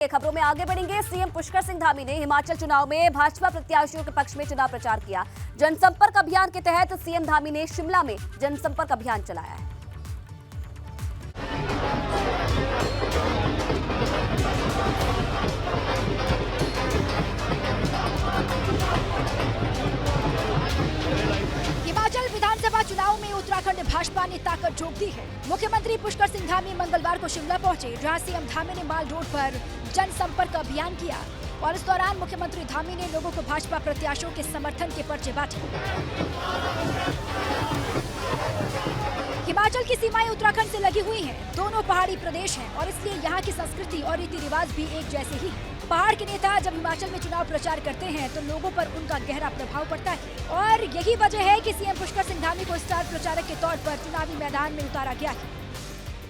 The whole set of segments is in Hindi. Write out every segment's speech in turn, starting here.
खबरों में आगे बढ़ेंगे। सीएम पुष्कर सिंह धामी ने हिमाचल चुनाव में भाजपा प्रत्याशियों के पक्ष में चुनाव प्रचार किया। जनसंपर्क अभियान के तहत सीएम धामी ने शिमला में जनसंपर्क अभियान चलाया है। हिमाचल विधानसभा चुनाव में उत्तराखंड भाजपा ने ताकत झोंक दी है। मुख्यमंत्री पुष्कर सिंह धामी मंगलवार को शिमला पहुंचे, जहां सीएम धामी ने माल रोड पर जनसंपर्क अभियान किया और इस दौरान मुख्यमंत्री धामी ने लोगों को भाजपा प्रत्याशियों के समर्थन के पर्चे बांटे। हिमाचल की सीमाएं उत्तराखंड से लगी हुई हैं। दोनों पहाड़ी प्रदेश हैं और इसलिए यहाँ की संस्कृति और रीति रिवाज भी एक जैसे ही हैं। पहाड़ के नेता जब हिमाचल में चुनाव प्रचार करते हैं तो लोगों पर उनका गहरा प्रभाव पड़ता है और यही वजह है कि सीएम पुष्कर सिंह धामी को स्टार प्रचारक के तौर पर चुनावी मैदान में उतारा गया है।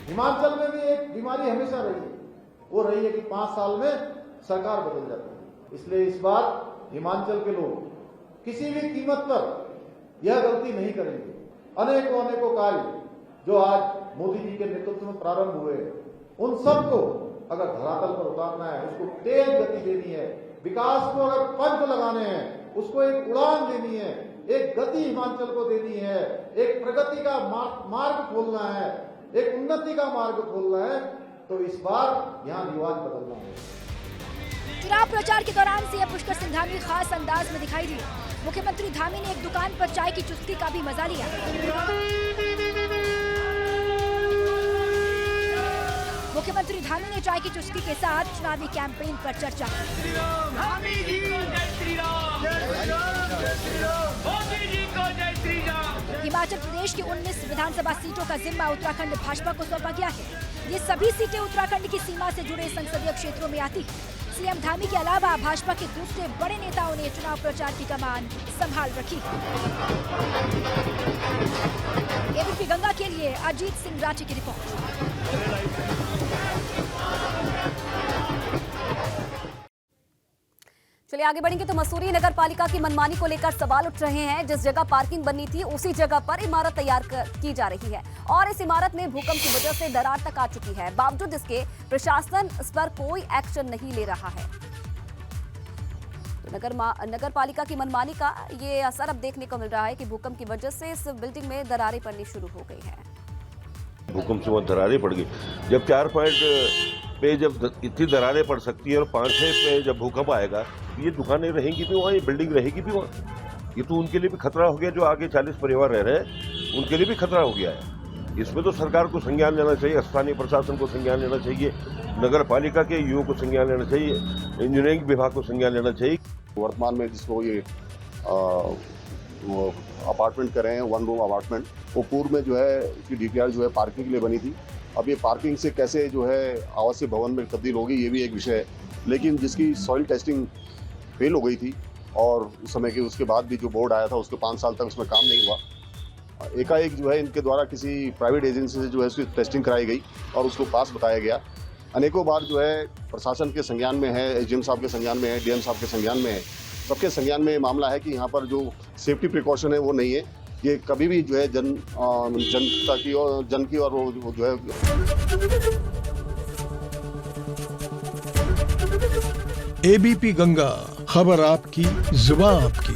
हिमाचल में भी एक बीमारी हमेशा रही है, वो रही है कि 5 साल में सरकार बदल जाती है। इसलिए इस बार हिमाचल के लोग किसी भी कीमत पर यह गलती नहीं करेंगे। अनेकों कार्य जो आज मोदी जी के नेतृत्व में प्रारंभ हुए, उन सबको अगर धरातल पर उतारना है, उसको तेज गति देनी है, विकास को अगर पंख लगाने हैं, उसको एक उड़ान देनी है, एक गति हिमाचल को देनी है, एक प्रगति का मार्ग खोलना है, एक उन्नति का मार्ग खोलना है, तो इस बार यहाँ रिवाज बदलना है। चुनाव प्रचार के दौरान सीएम पुष्कर सिंह धामी खास अंदाज में दिखाई दिए। मुख्यमंत्री धामी ने एक दुकान पर चाय की चुस्की का भी मजा लिया। मुख्यमंत्री धामी ने चाय की चुस्की के साथ चुनावी कैंपेन पर चर्चा की। हिमाचल प्रदेश की 19 विधानसभा सीटों का जिम्मा उत्तराखंड भाजपा को सौंपा गया है। ये सभी सीटें उत्तराखंड की सीमा से जुड़े संसदीय क्षेत्रों में आती हैं। सीएम धामी के अलावा भाजपा के दूसरे बड़े नेताओं ने चुनाव प्रचार की कमान संभाल रखी। एबीपी गंगा के लिए अजीत सिंह राठी की रिपोर्ट। चलिए आगे बढ़ेंगे तो मसूरी नगर पालिका की मनमानी को लेकर सवाल उठ रहे हैं। जिस जगह पार्किंग बननी थी उसी जगह पर इमारत तैयार की जा रही है और इस इमारत में भूकंप की वजह से दरार तक आ चुकी है। बावजूद इसके प्रशासन इस पर कोई एक्शन नहीं ले रहा है। तो नगर पालिका की मनमानी का ये असर अब देखने को मिल रहा है कि भूकंप की वजह से इस बिल्डिंग में दरारें पड़नी शुरू हो गई है। भूकंप से वहाँ दरारें पड़ गई। जब 4 पॉइंट पे जब इतनी दरारें पड़ सकती है और 5-6 पे जब भूकंप आएगा, ये दुकानें रहेंगी भी वहाँ, ये बिल्डिंग रहेगी भी वहाँ। ये तो उनके लिए भी खतरा हो गया, जो आगे 40 परिवार रह रहे हैं उनके लिए भी खतरा हो गया है। इसमें तो सरकार को संज्ञान लेना चाहिए, स्थानीय प्रशासन को संज्ञान लेना चाहिए, नगर पालिका के युवकों को संज्ञान लेना चाहिए, इंजीनियरिंग विभाग को संज्ञान लेना चाहिए। वर्तमान में जिसको ये अपार्टमेंट कर रहे हैं, 1 रूम अपार्टमेंट, वो पूर्व में जो है इसकी डीपीआर जो है पार्किंग के लिए बनी थी। अब ये पार्किंग से कैसे जो है आवासीय भवन में तब्दील होगी, ये भी एक विषय है। लेकिन जिसकी सॉइल टेस्टिंग फेल हो गई थी और उस समय के उसके बाद भी जो बोर्ड आया था उसके 5 साल तक उसमें काम नहीं हुआ। एकाएक जो है इनके द्वारा किसी प्राइवेट एजेंसी से जो है उसकी टेस्टिंग कराई गई और उसको पास बताया गया। अनेकों बार जो है प्रशासन के संज्ञान में है, एसडीएम साहब के संज्ञान में है, डीएम साहब के संज्ञान में है, सबके संज्ञान में मामला है कि यहाँ पर जो सेफ्टी प्रिकॉशन है वो नहीं है। ये कभी भी जो है जनता की और जन की और वो जो है। एबीपी गंगा, खबर आपकी, जुबान आपकी।